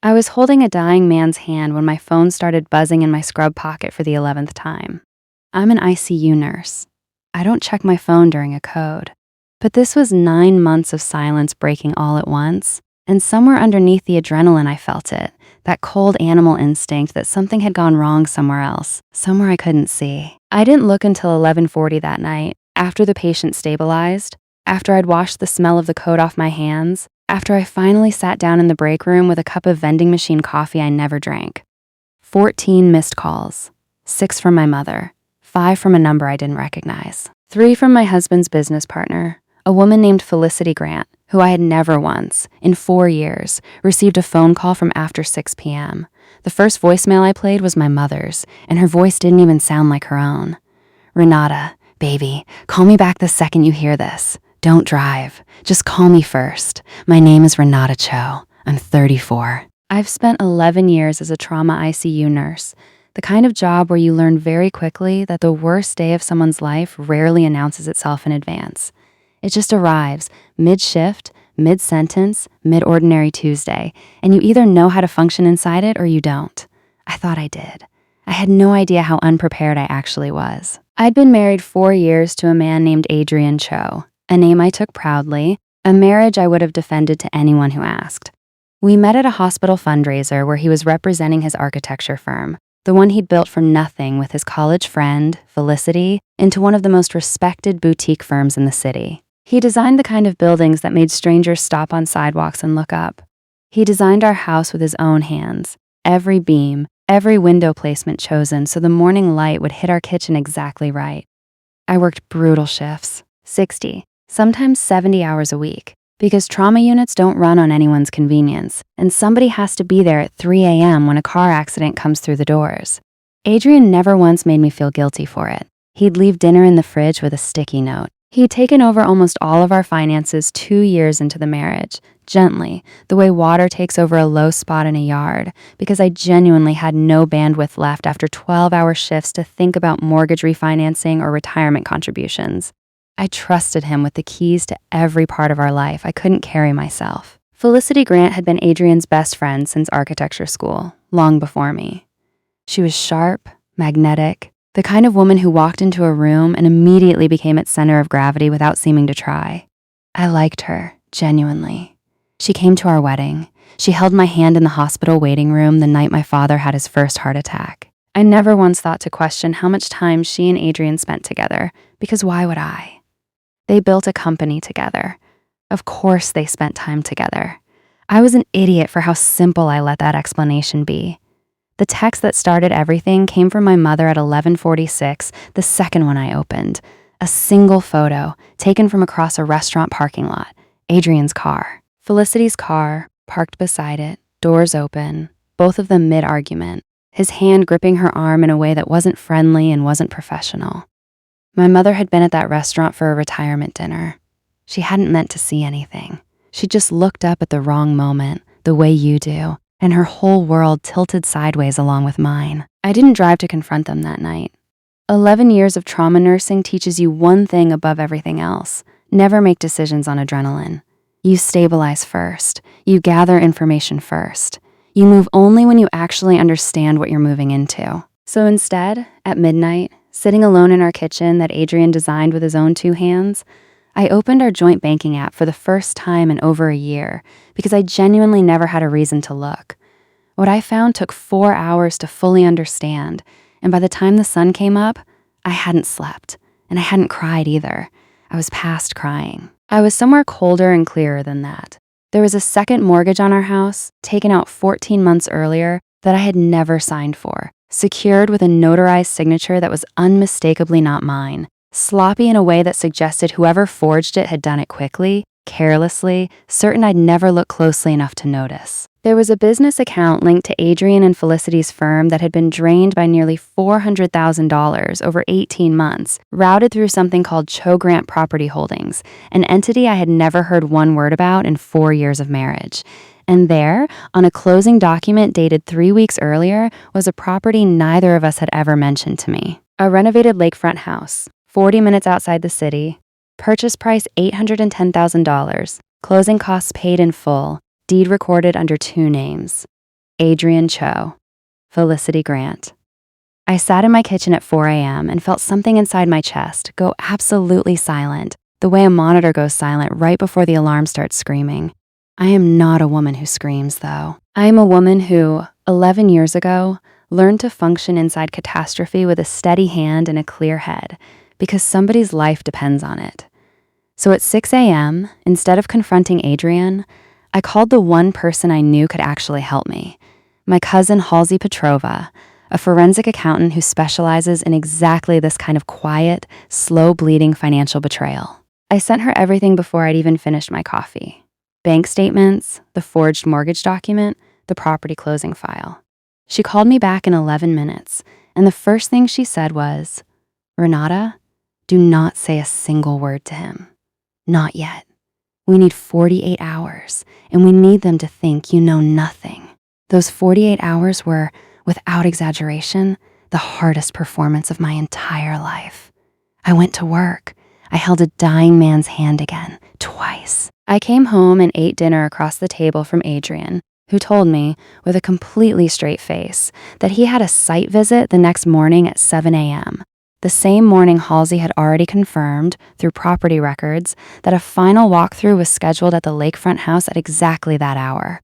I was holding a dying man's hand when my phone started buzzing in my scrub pocket for the 11th time. I'm an ICU nurse. I don't check my phone during a code. But this was 9 months of silence breaking all at once, and somewhere underneath the adrenaline I felt it, that cold animal instinct that something had gone wrong somewhere else, somewhere I couldn't see. I didn't look until 11:40 that night, after the patient stabilized, after I'd washed the smell of the code off my hands, after I finally sat down in the break room with a cup of vending machine coffee I never drank. 14 missed calls, 6 from my mother, 5 from a number I didn't recognize, 3 from my husband's business partner, a woman named Felicity Grant, who I had never once, in 4 years, received a phone call from after 6 p.m. The first voicemail I played was my mother's, and her voice didn't even sound like her own. "Renata, baby, call me back the second you hear this. Don't drive. Just call me first. My name is Renata Cho. I'm 34. I've spent 11 years as a trauma ICU nurse, the kind of job where you learn very quickly that the worst day of someone's life rarely announces itself in advance. It just arrives mid-shift, mid-sentence, mid-ordinary Tuesday, and you either know how to function inside it or you don't. I thought I did. I had no idea how unprepared I actually was. I'd been married 4 years to a man named Adrian Cho, a name I took proudly, a marriage I would have defended to anyone who asked. We met at a hospital fundraiser where he was representing his architecture firm, the one he'd built from nothing with his college friend, Felicity, into one of the most respected boutique firms in the city. He designed the kind of buildings that made strangers stop on sidewalks and look up. He designed our house with his own hands, every beam, every window placement chosen so the morning light would hit our kitchen exactly right. I worked brutal shifts, 60, sometimes 70 hours a week, because trauma units don't run on anyone's convenience, and somebody has to be there at 3 a.m. when a car accident comes through the doors. Adrian never once made me feel guilty for it. He'd leave dinner in the fridge with a sticky note. He'd taken over almost all of our finances 2 years into the marriage, gently, the way water takes over a low spot in a yard, because I genuinely had no bandwidth left after 12-hour shifts to think about mortgage refinancing or retirement contributions. I trusted him with the keys to every part of our life I couldn't carry myself. Felicity Grant had been Adrian's best friend since architecture school, long before me. She was sharp, magnetic, the kind of woman who walked into a room and immediately became its center of gravity without seeming to try. I liked her, genuinely. She came to our wedding. She held my hand in the hospital waiting room the night my father had his first heart attack. I never once thought to question how much time she and Adrian spent together, because why would I? They built a company together. Of course they spent time together. I was an idiot for how simple I let that explanation be. The text that started everything came from my mother at 11:46, the second one I opened. A single photo, taken from across a restaurant parking lot. Adrian's car. Felicity's car, parked beside it, doors open, both of them mid-argument, his hand gripping her arm in a way that wasn't friendly and wasn't professional. My mother had been at that restaurant for a retirement dinner. She hadn't meant to see anything. She just looked up at the wrong moment, the way you do, and her whole world tilted sideways along with mine. I didn't drive to confront them that night. 11 years of trauma nursing teaches you one thing above everything else. Never make decisions on adrenaline. You stabilize first. You gather information first. You move only when you actually understand what you're moving into. So instead, at midnight, sitting alone in our kitchen that Adrian designed with his own 2 hands, I opened our joint banking app for the first time in over a year because I genuinely never had a reason to look. What I found took 4 hours to fully understand, and by the time the sun came up, I hadn't slept, and I hadn't cried either. I was past crying. I was somewhere colder and clearer than that. There was a second mortgage on our house, taken out 14 months earlier, that I had never signed for, secured with a notarized signature that was unmistakably not mine, sloppy in a way that suggested whoever forged it had done it quickly, carelessly, certain I'd never look closely enough to notice. There was a business account linked to Adrian and Felicity's firm that had been drained by nearly $400,000 over 18 months, routed through something called Cho Grant Property Holdings, an entity I had never heard one word about in 4 years of marriage. And there, on a closing document dated 3 weeks earlier, was a property neither of us had ever mentioned to me. A renovated lakefront house, 40 minutes outside the city, purchase price $810,000, closing costs paid in full, deed recorded under 2 names. Adrian Cho, Felicity Grant. I sat in my kitchen at 4 a.m. and felt something inside my chest go absolutely silent, the way a monitor goes silent right before the alarm starts screaming. I am not a woman who screams, though. I am a woman who, 11 years ago, learned to function inside catastrophe with a steady hand and a clear head, because somebody's life depends on it. So at 6 a.m., instead of confronting Adrian, I called the one person I knew could actually help me, my cousin Halsey Petrova, a forensic accountant who specializes in exactly this kind of quiet, slow-bleeding financial betrayal. I sent her everything before I'd even finished my coffee. Bank statements, the forged mortgage document, the property closing file. She called me back in 11 minutes, and the first thing she said was, "Renata, do not say a single word to him. Not yet. We need 48 hours, and we need them to think you know nothing." Those 48 hours were, without exaggeration, the hardest performance of my entire life. I went to work. I held a dying man's hand again, twice. I came home and ate dinner across the table from Adrian, who told me, with a completely straight face, that he had a site visit the next morning at 7 a.m., the same morning Halsey had already confirmed, through property records, that a final walkthrough was scheduled at the lakefront house at exactly that hour.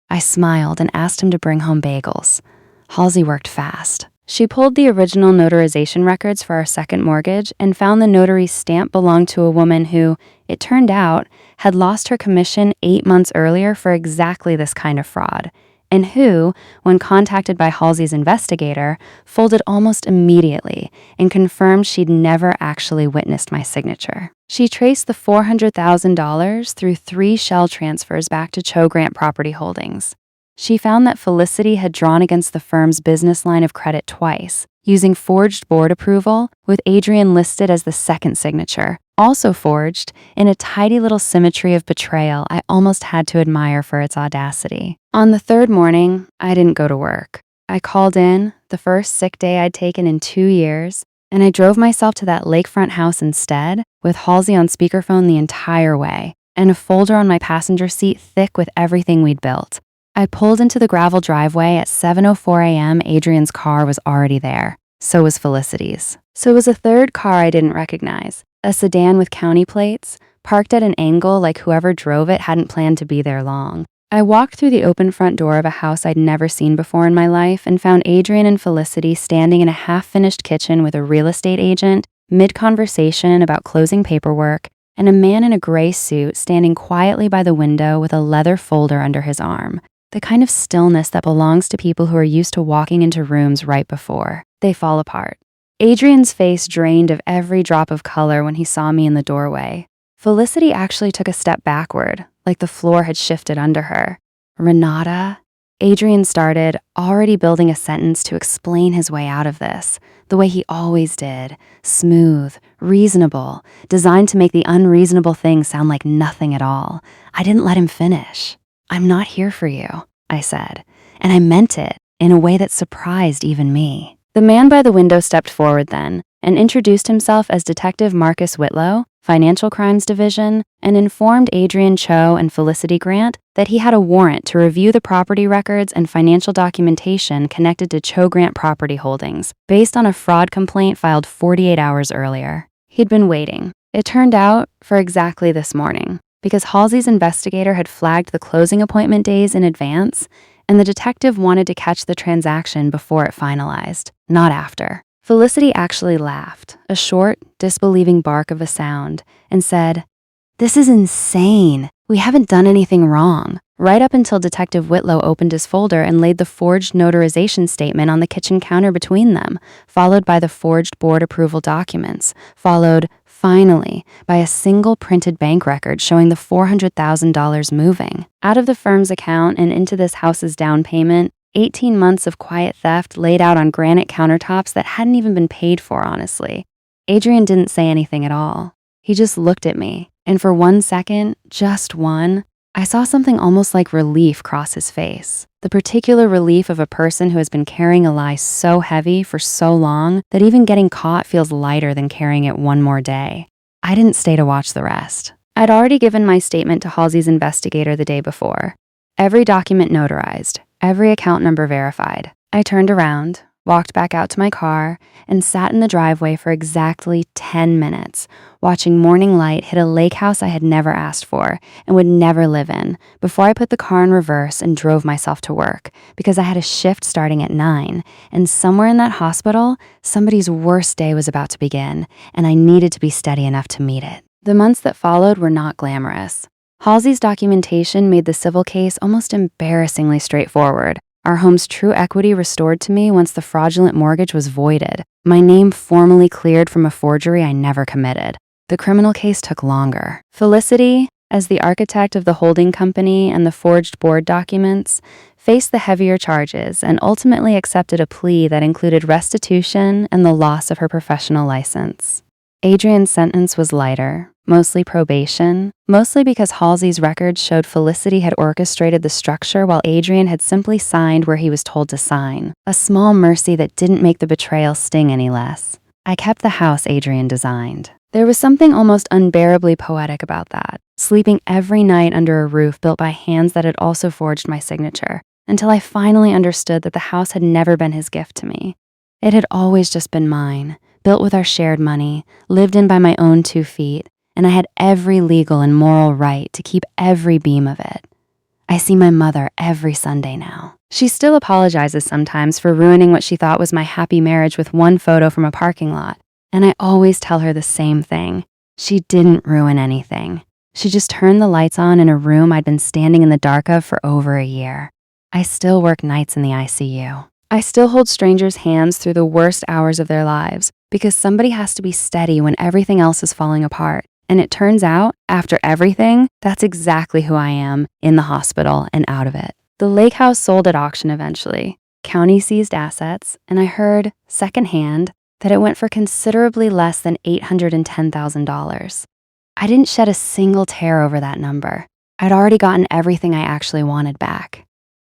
I smiled and asked him to bring home bagels. Halsey worked fast. She pulled the original notarization records for our second mortgage and found the notary's stamp belonged to a woman who, it turned out, had lost her commission 8 months earlier for exactly this kind of fraud, and who, when contacted by Halsey's investigator, folded almost immediately and confirmed she'd never actually witnessed my signature. She traced the $400,000 through 3 shell transfers back to Cho Grant Property Holdings. She found that Felicity had drawn against the firm's business line of credit twice, using forged board approval, with Adrian listed as the second signature, also forged, in a tidy little symmetry of betrayal I almost had to admire for its audacity. On the third morning, I didn't go to work. I called in, the first sick day I'd taken in 2 years, and I drove myself to that lakefront house instead, with Halsey on speakerphone the entire way, and a folder on my passenger seat thick with everything we'd built. I pulled into the gravel driveway at 7:04 a.m. Adrian's car was already there. So was Felicity's. So was a third car I didn't recognize, a sedan with county plates, parked at an angle like whoever drove it hadn't planned to be there long. I walked through the open front door of a house I'd never seen before in my life and found Adrian and Felicity standing in a half-finished kitchen with a real estate agent, mid-conversation about closing paperwork, and a man in a gray suit standing quietly by the window with a leather folder under his arm. The kind of stillness that belongs to people who are used to walking into rooms right before they fall apart. Adrian's face drained of every drop of color when he saw me in the doorway. Felicity actually took a step backward, like the floor had shifted under her. "Renata?" Adrian started, already building a sentence to explain his way out of this, the way he always did, smooth, reasonable, designed to make the unreasonable thing sound like nothing at all. I didn't let him finish. "I'm not here for you," I said, and I meant it in a way that surprised even me. The man by the window stepped forward then and introduced himself as Detective Marcus Whitlow, Financial Crimes Division, and informed Adrian Cho and Felicity Grant that he had a warrant to review the property records and financial documentation connected to Cho Grant Property Holdings, based on a fraud complaint filed 48 hours earlier. He'd been waiting, it turned out, for exactly this morning, because Halsey's investigator had flagged the closing appointment days in advance, and the detective wanted to catch the transaction before it finalized, not after. Felicity actually laughed, a short, disbelieving bark of a sound, and said, "This is insane. We haven't done anything wrong," right up until Detective Whitlow opened his folder and laid the forged notarization statement on the kitchen counter between them, followed by the forged board approval documents, followed, finally, by a single printed bank record showing the $400,000 moving out of the firm's account and into this house's down payment. 18 months of quiet theft laid out on granite countertops that hadn't even been paid for, honestly. Adrian didn't say anything at all. He just looked at me, and for 1 second, just one, I saw something almost like relief cross his face. The particular relief of a person who has been carrying a lie so heavy for so long that even getting caught feels lighter than carrying it one more day. I didn't stay to watch the rest. I'd already given my statement to Halsey's investigator the day before. Every document notarized, every account number verified. I turned around, walked back out to my car, and sat in the driveway for exactly 10 minutes, watching morning light hit a lake house I had never asked for and would never live in, before I put the car in reverse and drove myself to work, because I had a shift starting at 9, and somewhere in that hospital, somebody's worst day was about to begin, and I needed to be steady enough to meet it. The months that followed were not glamorous. Halsey's documentation made the civil case almost embarrassingly straightforward. Our home's true equity restored to me once the fraudulent mortgage was voided. My name formally cleared from a forgery I never committed. The criminal case took longer. Felicity, as the architect of the holding company and the forged board documents, faced the heavier charges and ultimately accepted a plea that included restitution and the loss of her professional license. Adrian's sentence was lighter, mostly probation, mostly because Halsey's records showed Felicity had orchestrated the structure while Adrian had simply signed where he was told to sign, a small mercy that didn't make the betrayal sting any less. I kept the house Adrian designed. There was something almost unbearably poetic about that, sleeping every night under a roof built by hands that had also forged my signature, until I finally understood that the house had never been his gift to me. It had always just been mine, built with our shared money, lived in by my own 2 feet, and I had every legal and moral right to keep every beam of it. I see my mother every Sunday now. She still apologizes sometimes for ruining what she thought was my happy marriage with one photo from a parking lot, and I always tell her the same thing. She didn't ruin anything. She just turned the lights on in a room I'd been standing in the dark of for over a year. I still work nights in the ICU. I still hold strangers' hands through the worst hours of their lives, because somebody has to be steady when everything else is falling apart. And it turns out, after everything, that's exactly who I am, in the hospital and out of it. The lake house sold at auction eventually. County seized assets, and I heard, secondhand, that it went for considerably less than $810,000. I didn't shed a single tear over that number. I'd already gotten everything I actually wanted back.